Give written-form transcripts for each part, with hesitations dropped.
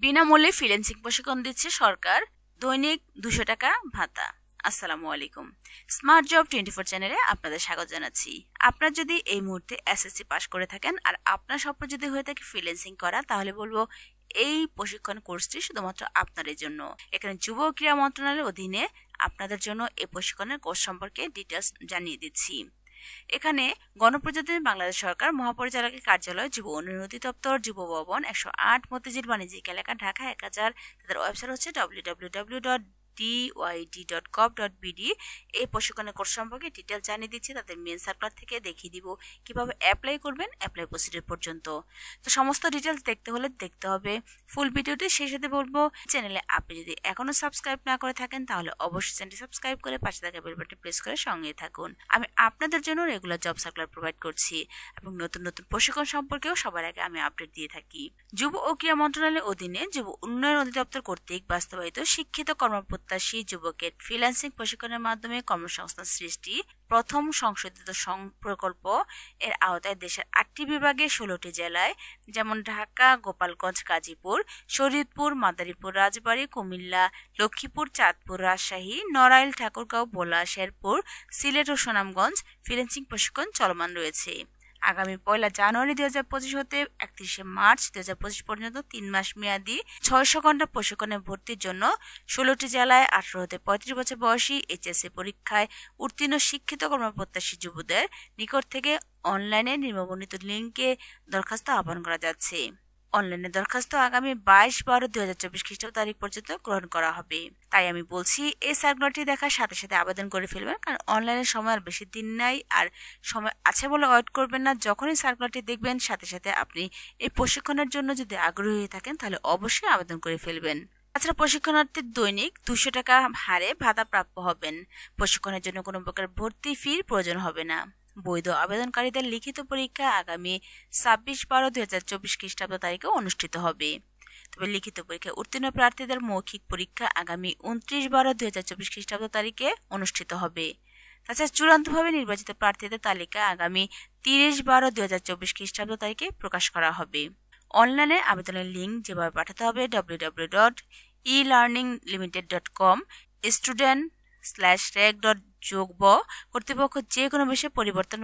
বিনামূল্যে ফ্রিল্যান্সিং প্রশিক্ষণ দিচ্ছে সরকার, দৈনিক 200 টাকা ভাতা। আসসালামু আলাইকুম। স্মার্ট জব 24 চ্যানেলে আপনাদের স্বাগত জানাচ্ছি। আপনার যদি এই মুহূর্তে এসএসসি পাস করে থাকেন আর আপনার স্বপ্ন যদি হয়ে থাকে ফ্রিল্যান্সিং করা, তাহলে বলবো এই প্রশিক্ষণ কোর্সটি শুধুমাত্র আপনাদের জন্য। এখানে যুব ও ক্রীড়া মন্ত্রণালয়ের অধীনে আপনাদের জন্য এই প্রশিক্ষণের কোর্স সম্পর্কে ডিটেলস জানিয়ে দিচ্ছি। এখানে গণপ্রজাতন্ত্রী বাংলাদেশ সরকার মহাপরিচালকের কার্যালয়, যুব উন্নয়ন অধিদপ্তর, যুব ভবন, 108 মতিঝিল বাণিজ্যিক এলাকা, ঢাকা 1000। তাদের ওয়েবসাইট হচ্ছে www.dyd.gov.bd। এই প্রশিক্ষণের কোর্স সম্পর্কে ডিটেল জানিয়ে দিচ্ছি। তাদের মেন সার্কুলার থেকে দেখিয়ে দিব কিভাবে অ্যাপ্লাই করবেন, অ্যাপ্লাই প্রসিডিউর পর্যন্ত। তো সমস্ত ডিটেলস দেখতে হলে দেখতে হবে ফুল ভিডিওটি। সেই সাথে বলবো, চ্যানেলে আপনি যদি এখনো সাবস্ক্রাইব না করে থাকেন তাহলে অবশ্যই চ্যানেলটি সাবস্ক্রাইব করে পাশে থাকা বেল বাটন প্রেস করে সঙ্গে থাকুন। আমি আপনাদের জন্য রেগুলার জব সার্কুলার প্রোভাইড করছি এবং নতুন নতুন প্রশিক্ষণ সম্পর্কেও সবার আগে আমি আপডেট দিয়ে থাকি। যুব ও ক্রীড়া মন্ত্রণালয়ের অধীনে যুব উন্নয়ন অধিদপ্তর কর্তৃক বাস্তবায়িত শিক্ষিত কর্মপ্রত্যাশী যুবকের ফ্রিল্যান্সিং প্রশিক্ষণের মাধ্যমে কর্মসংস্থান সৃষ্টি প্রথম সংশোধিত প্রকল্প এর আওতায় দেশের 8টি বিভাগে 16টি জেলায়, যেমন ঢাকা, গোপালগঞ্জ, গাজীপুর, শরীয়তপুর, মাদারীপুর, রাজবাড়ী, কুমিল্লা, লক্ষ্মীপুর, চাঁদপুর, রাজশাহী, নড়াইল, ঠাকুরগাঁও, ভোলা, শেরপুর, সিলেট ও সুনামগঞ্জ ফ্রিল্যান্সিং প্রশিক্ষণ চলমান রয়েছে। আগামী 1 জানুয়ারি 2025 হতে 31 মার্চ 2025 পর্যন্ত 3 মাস মেয়াদী 600 ঘন্টা প্রশিক্ষণে ভর্তির জন্য 16টি জেলায় 18 হতে 35 বছর বয়সী এইচএসসি পরীক্ষায় উত্তীর্ণ শিক্ষিত কর্মপ্রত্যাশী যুবদের নিকট থেকে অনলাইনে নিম্নবর্ণিত লিঙ্কে দরখাস্ত আহ্বান করা যাচ্ছে। অনলাইনে দরখাস্ত আগামী 22/12/2024 খ্রিস্টাব্দ তারিখ পর্যন্ত গ্রহণ করা হবে। তাই আমি বলছি, এই সার্কুলারটি দেখার সাথে সাথে আবেদন করে ফেলবেন, কারণ অনলাইনের সময় আর বেশি দিন নাই, আর সময় আছে বলে ওয়েট করবেন না। যখনই সার্কুলারটি দেখবেন সাথে সাথে আপনি এই প্রশিক্ষণের জন্য যদি আগ্রহী হয়ে থাকেন তাহলে অবশ্যই আবেদন করে ফেলবেন। তাছাড়া প্রশিক্ষণার্থীর দৈনিক 200 টাকা হারে ভাতা প্রাপ্য হবেন। প্রশিক্ষণের জন্য কোনো প্রকার ভর্তি ফির প্রয়োজন হবে না। বৈধ আবেদনকারীদের লিখিত পরীক্ষা আগামী 26/12/2024 খ্রিস্টাব্দ তারিখে অনুষ্ঠিত হবে। তবে লিখিত পরীক্ষায় উত্তীর্ণ প্রার্থীদের মৌখিক পরীক্ষা আগামী 29/12/2024 খ্রিস্টাব্দ তারিখে অনুষ্ঠিত হবে। তাছাড়া চূড়ান্তভাবে নির্বাচিত প্রার্থীদের তালিকা আগামী 30/12/2024 খ্রিস্টাব্দ তারিখে প্রকাশ করা হবে। অনলাইনে আবেদনের লিঙ্ক যেভাবে পাঠাতে হবে www.elearninglimited.com student/reg.যোগব কর্তৃপক্ষ যে কোনো বিষয়ে পরিবর্তন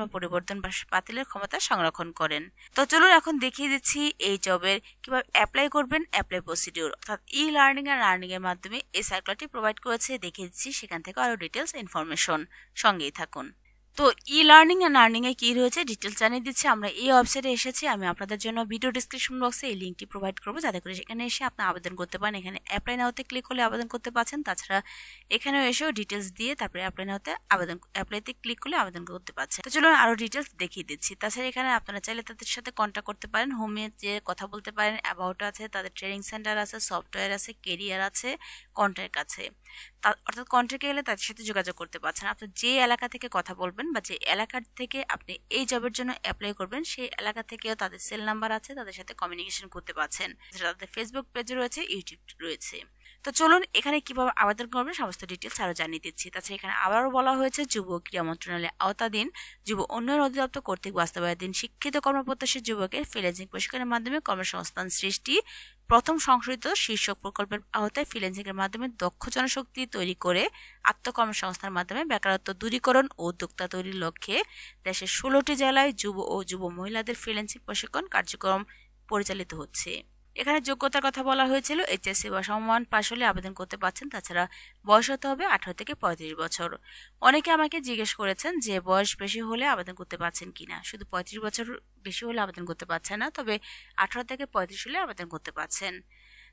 বাতিলের ক্ষমতা সংরক্ষণ করেন। তো চলুন এখন দেখিয়ে দিচ্ছি এই জবের কিভাবে অ্যাপ্লাই করবেন, অ্যাপ্লাই প্রসিডিউর অর্থাৎ ই লার্নিং আর আর্নিং এর মাধ্যমে এই সার্কুলারটি প্রোভাইড করেছে, দেখিয়ে দিচ্ছি। সেখান থেকে আরো ডিটেলস ইনফরমেশন, সঙ্গেই থাকুন। তো ই লার্নিং এন্ড আর্নিং এ কি রয়েছে ডিটেলস জানিয়ে দিচ্ছি। আমরা এই ওয়েবসাইটে এসেছি, আমি আপনাদের জন্য ভিডিও ডিসক্রিপশন বক্সে এই লিঙ্কটি প্রোভাইড করবো, যাতে করে সেখানে এসে আপনি আবেদন করতে পারেন। এখানে অ্যাপ্লাই নাওতে ক্লিক করলে আবেদন করতে পারছেন। তাছাড়া এখানেও এসেও ডিটেলস দিয়ে তারপরে অ্যাপ্লাইতে ক্লিক করলে আবেদন করতে পারছেন। তো চলুন আরো ডিটেলস দেখিয়ে দিচ্ছি। তাছাড়া এখানে আপনারা চাইলে তাদের সাথে কন্ট্যাক্ট করতে পারেন, হোমে যে কথা বলতে পারেন, অ্যাবাউট আছে, তাদের ট্রেনিং সেন্টার আছে, সফটওয়্যার আছে, কেরিয়ার আছে, কন্ট্যাক্ট আছে। অর্থাৎ কন্ট্যাক্টে গেলে তাদের সাথে যোগাযোগ করতে পারছেন। আপনি যে এলাকা থেকে কথা বলবেন বা যে এলাকার থেকে আপনি এই জবের জন্য অ্যাপ্লাই করবেন সেই এলাকা থেকেও তাদের সেল নাম্বার আছে, তাদের সাথে কমিউনিকেশন করতে পারছেন। তাদের ফেসবুক পেজ রয়েছে, ইউটিউব রয়েছে। তো চলুন এখানে কিভাবে আবেদন করবেন সমস্ত ডিটেলস আরো জানিয়ে দিচ্ছি। তাছাড়া এখানে আবারও বলা হয়েছে যুব ক্রীড়া মন্ত্রণালয়ের আওতাধীন যুব উন্নয়ন অধিদপ্তর কর্তৃক বাস্তবায়নাধীন শিক্ষিত কর্মপ্রত্যাশী যুবকের ফ্রিল্যান্সিং প্রশিক্ষণের মাধ্যমে কর্মসংস্থান সৃষ্টি প্রথম সংশোধিত শীর্ষক প্রকল্পের আওতায় ফ্রিল্যান্সিং এর মাধ্যমে দক্ষ জনশক্তি তৈরি করে আত্মকর্মসংস্থানের মাধ্যমে বেকারত্ব দূরীকরণ ও উদ্যোক্তা তৈরির লক্ষ্যে দেশের 16টি জেলায় যুব ও যুব মহিলাদের ফ্রিল্যান্সিং প্রশিক্ষণ কার্যক্রম পরিচালিত হচ্ছে। এখানে যোগ্যতার কথা বলা হয়েছিল এইচএসসি বা সমমান পাশ হলে আবেদন করতে পারছেন। তাছাড়া বয়স হতে হবে 18 থেকে 35 বছর। অনেকে আমাকে জিজ্ঞেস করেছেন যে বয়স বেশি হলে আবেদন করতে পারছেন কিনা। শুধু 35 বছর বেশি হলে আবেদন করতে পারছেন না, তবে 18 থেকে 35 হলে আবেদন করতে পারছেন।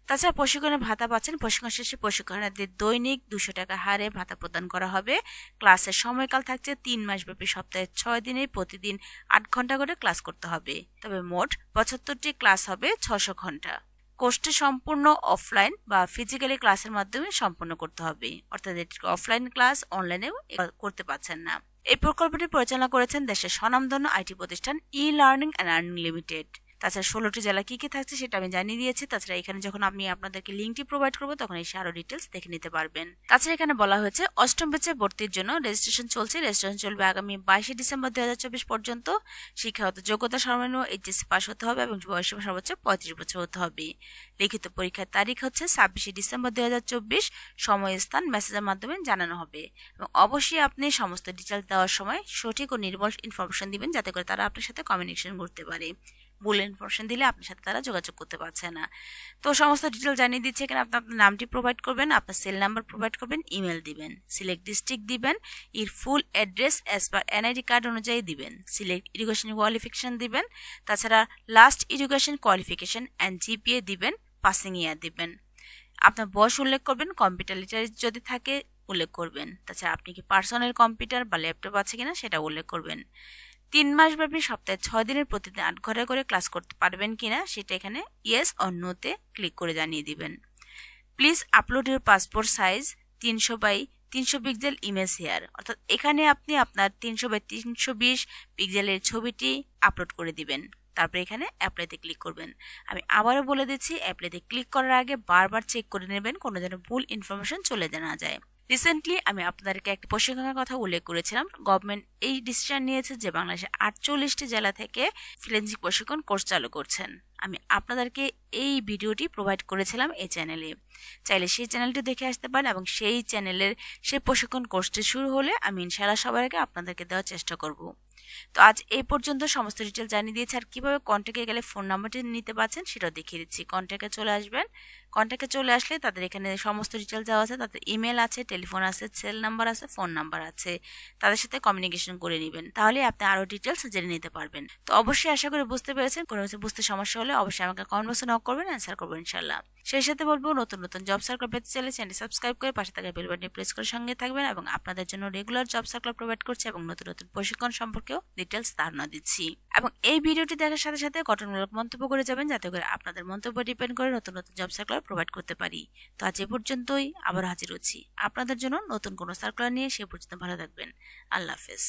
তাছাড়া প্রশিক্ষণের ভাতা পাচ্ছেন। প্রশিক্ষণ শেষে প্রশিক্ষণার্থীদের দৈনিক 200 টাকা হারে ভাতা প্রদান করা হবে। ক্লাসের সময়কাল থাকছে 3 মাস ব্যাপী, সপ্তাহে 6 দিনে প্রতিদিন 8 ঘন্টা করে ক্লাস করতে হবে। তবে মোট 75টি ক্লাস হবে 600 ঘন্টা। কোর্সটি সম্পূর্ণ অফলাইন বা ফিজিক্যালি ক্লাসের মাধ্যমে সম্পন্ন করতে হবে, অর্থাৎ অফলাইন ক্লাস অনলাইনেও করতে পারছেন না। এই প্রকল্পটি পরিচালনা করেছেন দেশের স্বনামধন্য আইটি প্রতিষ্ঠান e learning and earning limited. তাছাড়া 16টি জেলা কি কি থাকছে সেটা আমি জানিয়ে দিয়েছি। তাছাড়া এখানে যখন আমি আপনাদেরকে লিঙ্কটি প্রোভাইড করব তখন এসে আরো ডিটেলস দেখে নিতে পারবেন। তাছাড়া এখানে বলা হয়েছে 8ম ব্যাচে ভর্তির জন্য রেজিস্ট্রেশন চলছে। রেজিস্ট্রেশন চলবে আগামী 22 ডিসেম্বর 2024 পর্যন্ত। শিক্ষাগত যোগ্যতা সর্বনিম্ন এইচএসসি পাস হতে হবে এবং বয়স সর্বোচ্চ 35 বছর হতে হবে। লিখিত পরীক্ষার তারিখ হচ্ছে 26 ডিসেম্বর 2024। সময় স্থান মেসেজের মাধ্যমে জানানো হবে এবং অবশ্যই আপনি সমস্ত ডিটেইলস দেওয়ার সময় সঠিক ও নির্ভুল ইনফরমেশন দিবেন, যাতে করে তারা আপনার সাথে কমিউনিকেশন করতে পারে। ভুল ইনফরমেশন দিলে আপনার সাথে তারা যোগাযোগ করতে পারছে না। তো সমস্ত ডিটেইল জানিয়ে দিচ্ছে। এখানে আপনি আপনার নামটি প্রোভাইড করবেন, আপনার সেল নাম্বার প্রোভাইড করবেন, ইমেল দিবেন, সিলেক্ট ডিস্ট্রিক্ট দিবেন, এর full address as per NID card অনুযায়ী দিবেন, সিলেক্ট এডুকেশন কোয়ালিফিকেশন দিবেন, তাছাড়া last education qualification and GPA দিবেন, পাসিং ইয়ার দিবেন। আপনার বয়স উল্লেখ করবেন, কম্পিউটার লিটারেসি যদি থাকে উল্লেখ করবেন। তাছাড়া আপনি কি পার্সোনাল কম্পিউটার বা ল্যাপটপ আছে কিনা সেটা উল্লেখ করবেন। 3 মাস ব্যাপী সপ্তাহে 6 দিনের প্রতিদিন 8 ঘন্টা করে ক্লাস করতে পারবেন কিনা সেটা এখানে ইয়েস অর নোতে ক্লিক করে জানিয়ে দিবেন। Please upload your passport size 300 by 300 pixel image here, অর্থাৎ এখানে আপনি আপনার 300 বাই 320 পিক্সেলের ছবিটি আপলোড করে দিবেন। তারপর এখানে অ্যাপ্লাইতে ক্লিক করবেন। আমি আবারও বলে দিচ্ছি, অ্যাপ্লাইতে ক্লিক করার আগে বারবার চেক করে নেবেন কোনো যেন ভুল ইনফরমেশন চলে না যায়। রিসেন্টলি আমি আপনাদেরকে একটা প্রশিক্ষণের কথা উল্লেখ করেছিলাম। গভর্নমেন্ট এই ডিসিশন নিয়েছে যে বাংলাদেশের 48টি জেলা থেকে ফ্রিল্যান্সিং প্রশিক্ষণ কোর্স চালু করছেন। আমি আপনাদেরকে এই ভিডিওটি প্রোভাইড করেছিলাম এই চ্যানেলে। চাইলে সেই চ্যানেলটি দেখে আসতে পারেন এবং সেই চ্যানেলের সেই প্রশিক্ষণ কোর্সটি শুরু হলে আমি ইনশাআল্লাহ সবার আগে আপনাদেরকে দেওয়ার চেষ্টা করব। তো আজ এই পর্যন্ত সমস্ত ডিটেল জানিয়ে দিয়েছি। আর কিভাবে কন্ট্যাক্টে গেলে ফোন নাম্বারটি নিতে পারছেন সেটাও দেখিয়ে দিচ্ছি। কন্ট্যাক্টে চলে আসবেন। কন্ট্যাক্টে চলে আসলে তাদের এখানে সমস্ত ডিটেল দেওয়া আছে, তাদের ইমেল আছে, টেলিফোন আছে, সেল নাম্বার আছে, ফোন নাম্বার আছে। তাদের সাথে কমিউনিকেশন করে নেবেন, তাহলে আপনি আরো ডিটেলস জেনে নিতে পারবেন। তো অবশ্যই আশা করি বুঝতে পেরেছেন। কোনো কিছু বুঝতে সমস্যা হলে অবশ্যই আমাকে কমেন্ট বক্সে নক করবেন, অ্যান্সার করবো ইনশাআল্লাহ। সেই সাথে বলবো, নতুন নতুন জব সার্কুলার পেতে চাইলে চ্যানেলটি সাবস্ক্রাইব করে পাশে থাকা বেল বাটনে প্রেস করে সঙ্গে থাকবেন এবং আপনাদের জন্য রেগুলার জব সার্কুলার প্রোভাইড করছে এবং নতুন নতুন প্রশিক্ষণ সম্পর্কেও ডিটেলস ধারণা দিচ্ছি। এবং এই ভিডিওটি দেখার সাথে সাথে গঠনমূলক মন্তব্য করে যাবেন, যাতে করে আপনাদের মন্তব্য ডিপেন্ড করে নতুন নতুন জব সার্কুলার প্রোভাইড করতে পারি। তো আজ এ পর্যন্তই, আবার হাজির হচ্ছি আপনাদের জন্য নতুন কোনো সার্কুলার নিয়ে। সে পর্যন্ত ভালো থাকবেন। আল্লাহ হাফেজ।